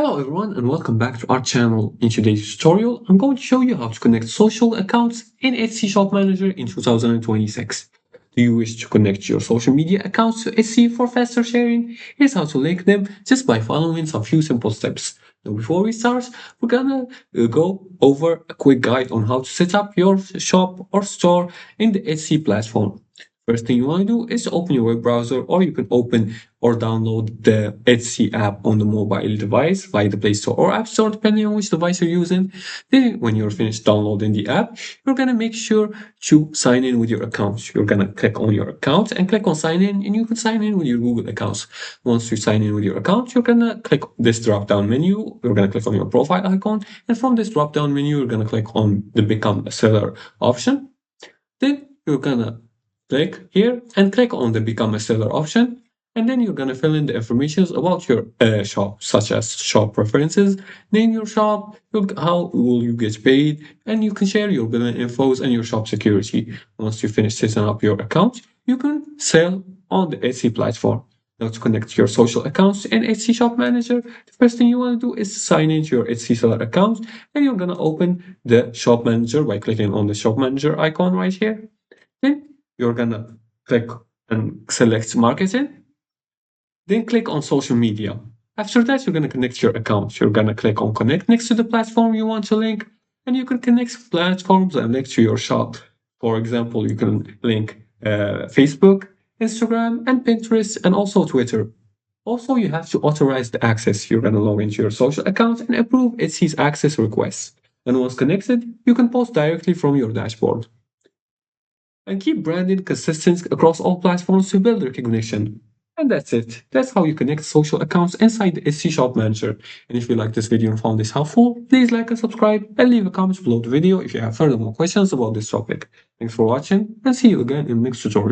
Hello everyone and welcome back to our channel. In today's tutorial, I'm going to show you how to connect social accounts in Etsy Shop Manager in 2026. Do you wish to connect your social media accounts to Etsy for faster sharing? Here's how to link them just by following some few simple steps. Now before we start, we're gonna go over a quick guide on how to set up your shop or store in the Etsy platform. First thing you want to do is open your web browser, or you can open or download the Etsy app on the mobile device via the Play Store or App Store, depending on which device you're using. Then, when you're finished downloading the app, you're gonna make sure to sign in with your account. You're gonna click on your account and click on sign in, and you can sign in with your Google accounts. Once you sign in with your account, you're gonna click this drop down menu. You're gonna click on your profile icon, and from this drop down menu, you're gonna click on the Become a Seller option. Then you're gonna click here and click on the Become a Seller option. And then you're gonna fill in the information about your shop, such as shop preferences, name your shop, how will you get paid, and you can share your billing infos and your shop security. Once you finish setting up your account, you can sell on the Etsy platform. Now to connect your social accounts in Etsy Shop Manager, the first thing you want to do is sign into your Etsy seller account, and you're gonna open the Shop Manager by clicking on the Shop Manager icon right here. Then you're gonna click and select marketing. Then click on social media. After that, you're gonna connect your account. You're gonna click on connect next to the platform you want to link, and you can connect platforms and link to your shop. For example, you can link Facebook, Instagram, and Pinterest, and also Twitter. Also, you have to authorize the access. You're gonna log into your social account and approve Etsy's access requests. And once connected, you can post directly from your dashboard. And keep branding consistent across all platforms to build recognition. And that's it. That's how you connect social accounts inside the Etsy Shop Manager. And if you like this video and found this helpful, please like and subscribe and leave a comment below the video if you have further more questions about this topic. Thanks for watching and see you again in the next tutorial.